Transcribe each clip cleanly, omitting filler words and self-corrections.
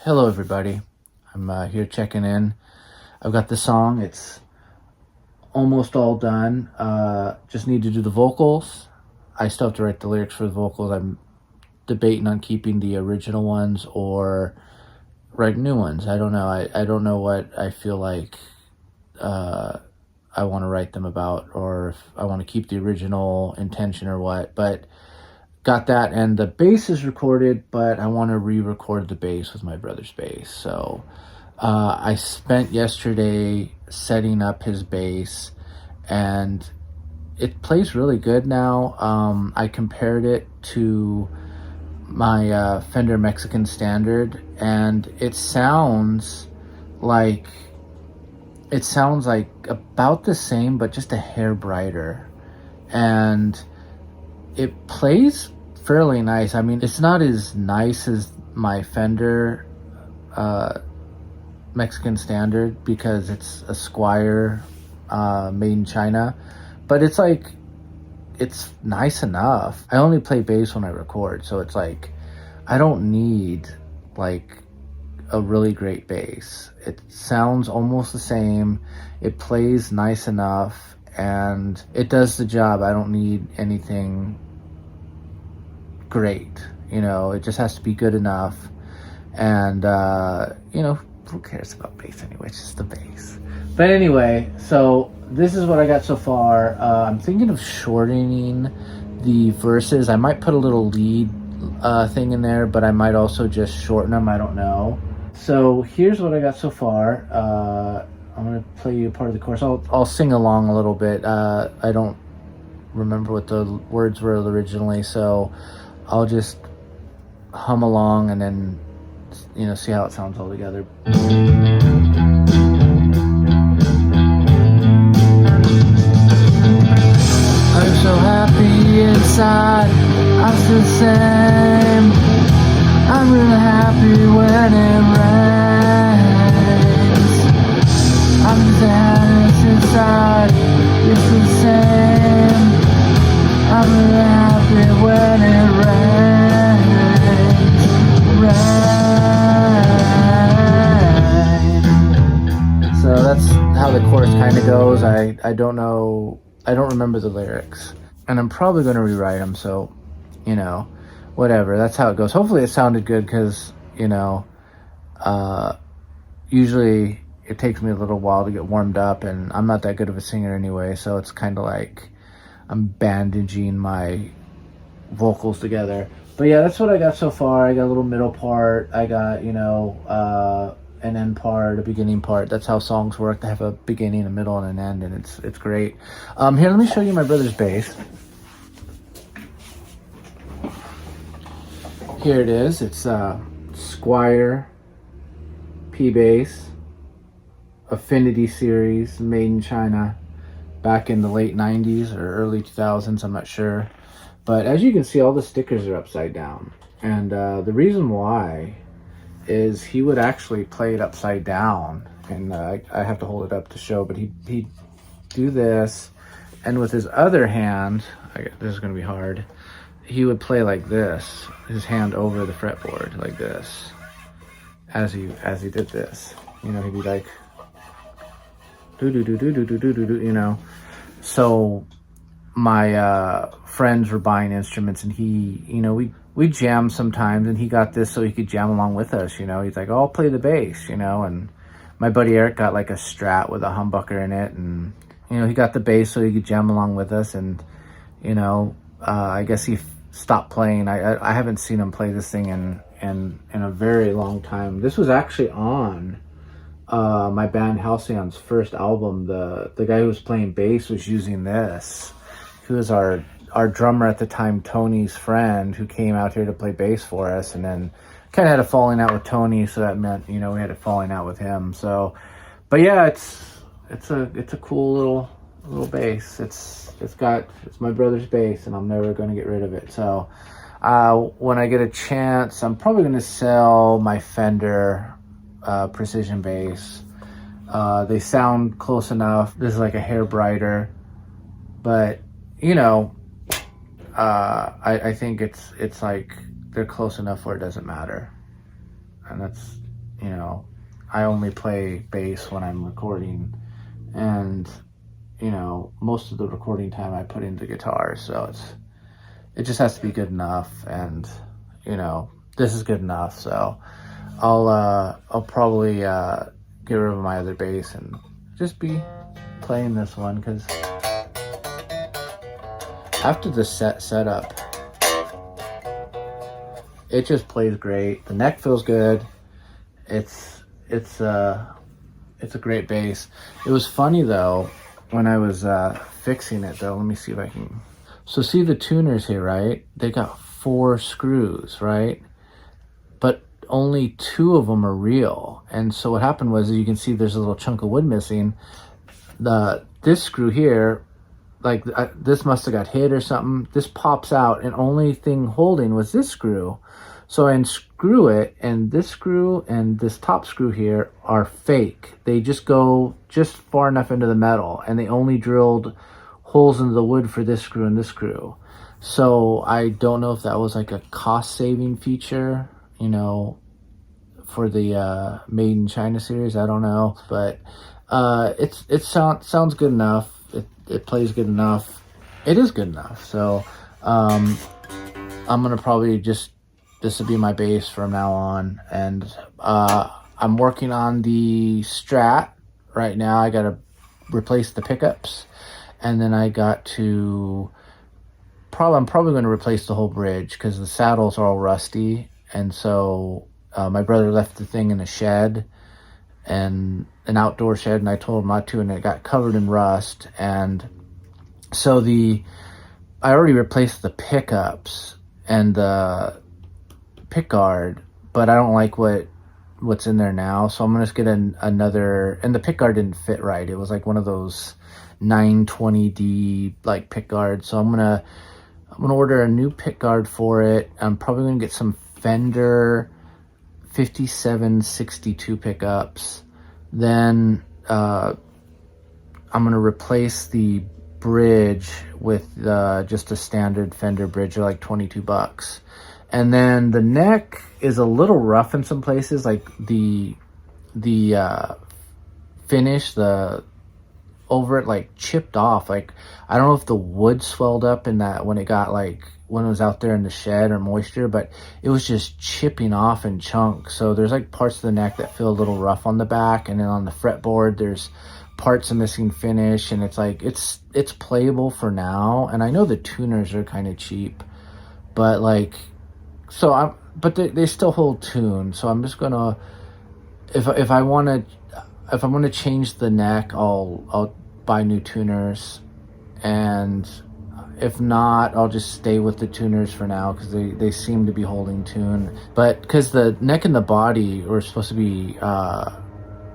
Hello, everybody. I'm here checking in. I've got the song. It's almost all done. Just need to do the vocals. I still have to write the lyrics for the vocals. I'm debating on keeping the original ones or write new ones. I don't know. I don't know what I feel like I want to write them about, or if I want to keep the original intention or what. But got that, and the bass is recorded, but I want to re-record the bass with my brother's bass. So I spent yesterday setting up his bass, and it plays really good now. I compared it to my Fender Mexican Standard, and like it sounds like about the same, but just a hair brighter, and it plays fairly nice. I mean, it's not as nice as my Fender Mexican Standard because it's a Squire made in China, but it's nice enough. I only play bass when I record, so it's like I don't need like a really great bass. It sounds almost the same. It plays nice enough, and it does the job. I don't need anything great, it just has to be good enough. And who cares about bass anyway? It's just the bass. But anyway, so this is what I got so far. I'm thinking of shortening the verses. I might put a little lead thing in there, but I might also just shorten them. I don't know. So here's what I got so far. I'm gonna play you part of the chorus. I'll sing along a little bit. I don't remember what the words were originally, so I'll just hum along and then see how it sounds all together. I'm so happy inside, I'm still the same. I'm really happy when it rains. I'm just happy inside, it's the same. I'm really happy when it rains. So that's how the chorus kind of goes. I don't know. I don't remember the lyrics, and I'm probably going to rewrite them. So, whatever. That's how it goes. Hopefully, it sounded good because usually it takes me a little while to get warmed up, and I'm not that good of a singer anyway. So it's kind of like I'm bandaging my vocals together. But yeah, that's what I got so far. I got a little middle part. I got, an end part, a beginning part. That's how songs work. They have a beginning, a middle, and an end, and it's great. Here, let me show you my brother's bass. Here it is. It's Squire P bass, Affinity series, made in China back in the late 90s or early 2000s, I'm not sure. But as you can see, all the stickers are upside down. And the reason why is he would actually play it upside down. And I have to hold it up to show, but he'd do this. And with his other hand, this is going to be hard, he would play like this, his hand over the fretboard like this. As he did this, he'd be like, do. So my friends were buying instruments, and we jam sometimes, and he got this so he could jam along with us. He's like, oh, I'll play the bass, and my buddy Eric got like a Strat with a humbucker in it, and he got the bass so he could jam along with us. And I guess he stopped playing. I haven't seen him play this thing in a very long time. This was actually on my band Halcyon's first album. The guy who was playing bass was using this. He was our drummer at the time, Tony's friend, who came out here to play bass for us, and then kind of had a falling out with Tony, so that meant we had a falling out with him. So, but yeah, it's a cool little bass. It's my brother's bass, and I'm never going to get rid of it. So when I get a chance, I'm probably going to sell my Fender precision bass. They sound close enough. This is like a hair brighter, but I think it's like they're close enough where it doesn't matter, and you know, I only play bass when I'm recording, and you know, most of the recording time I put into guitar, so it just has to be good enough, and you know, this is good enough. So I'll probably get rid of my other bass and just be playing this one, because after the setup, it just plays great. The neck feels good. It's a great bass. It was funny though when I was fixing it though. Let me see if I can. So see the tuners here, right? They got 4 screws, right? But only 2 of them are real. And so what happened was, as you can see, there's a little chunk of wood missing. This screw here, like this must have got hit or something. This pops out, and only thing holding was this screw. So I unscrew it, and this screw and this top screw here are fake. They just go just far enough into the metal, and they only drilled holes into the wood for this screw and this screw. So I don't know if that was like a cost-saving feature, you know, for the Made in China series. I don't know, but it sounds good enough. It plays good enough. It is good enough. So I'm gonna probably just, this will be my bass from now on. And I'm working on the Strat right now. I gotta replace the pickups, and then I got to I'm probably going to replace the whole bridge, because the saddles are all rusty. And so my brother left the thing in a shed, and an outdoor shed, and I told him not to, and it got covered in rust. And so I already replaced the pickups and the pick guard, but I don't like what's in there now. So I'm going to get another, and the pick guard didn't fit right. It was like one of those 920D like pick guards. So I'm gonna order a new pick guard for it. I'm probably gonna get some Fender 5762 pickups. Then I'm gonna replace the bridge with just a standard Fender bridge, like $22. And then the neck is a little rough in some places, like the finish, the over it, like chipped off. Like I don't know if the wood swelled up in that when it was out there in the shed or moisture, but it was just chipping off in chunks. So there's like parts of the neck that feel a little rough on the back, and then on the fretboard there's parts of missing finish, and it's like it's playable for now. And I know the tuners are kind of cheap, but like, so but they still hold tune. So I'm just gonna, if I want to change the neck, I'll buy new tuners, and if not, I'll just stay with the tuners for now, because they seem to be holding tune. But because the neck and the body were supposed to be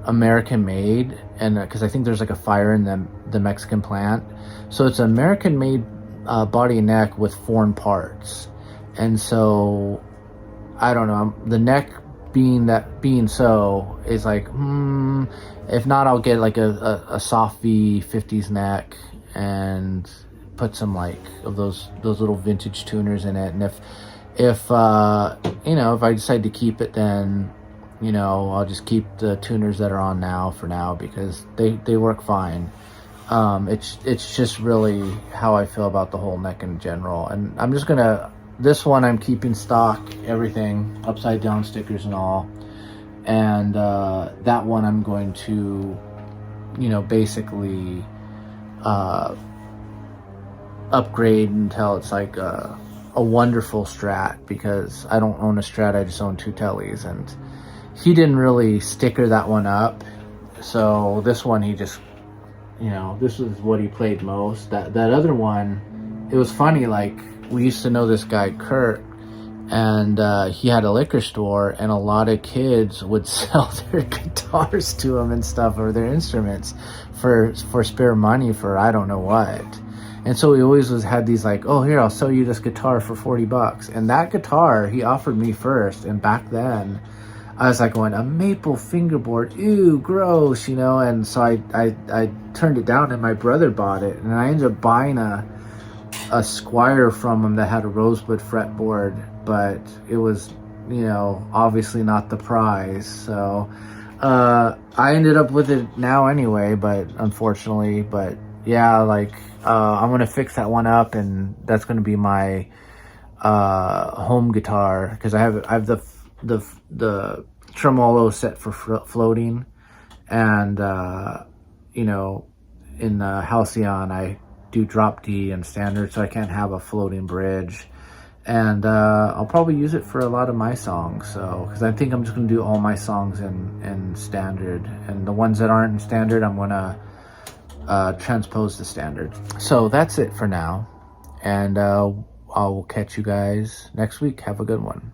American made, and because I think there's like a fire in the Mexican plant, so it's American made body and neck with foreign parts. And so I don't know, the neck being so is like, if not, I'll get like a soft V50s neck and put some like of those little vintage tuners in it. And if I decide to keep it, then I'll just keep the tuners that are on now for now, because they work fine. It's just really how I feel about the whole neck in general. And I'm just gonna, this one I'm keeping stock, everything, upside down stickers and all. And that one I'm going to, basically upgrade until it's like a wonderful Strat, because I don't own a Strat, I just own 2 tellies, and he didn't really sticker that one up. So this one, he just, this is what he played most. That other one, it was funny, like, we used to know this guy Kurt, and he had a liquor store, and a lot of kids would sell their guitars to him and stuff, or their instruments for spare money for I don't know what. And so he always had these like, oh, here, I'll sell you this guitar for $40. And that guitar he offered me first, and back then I was like going, a maple fingerboard, ew, gross, and so I turned it down, and my brother bought it, and I ended up buying a Squire from him that had a rosewood fretboard, but it was obviously not the prize. So I ended up with it now anyway, but unfortunately, but yeah, like I'm gonna fix that one up, and that's gonna be my home guitar, because I have the tremolo set for floating, and in Halcyon I do drop D and standard, so I can't have a floating bridge. And I'll probably use it for a lot of my songs, so because I think I'm just gonna do all my songs in standard, and the ones that aren't in standard I'm gonna transpose to standard. So that's it for now, and I'll catch you guys next week. Have a good one.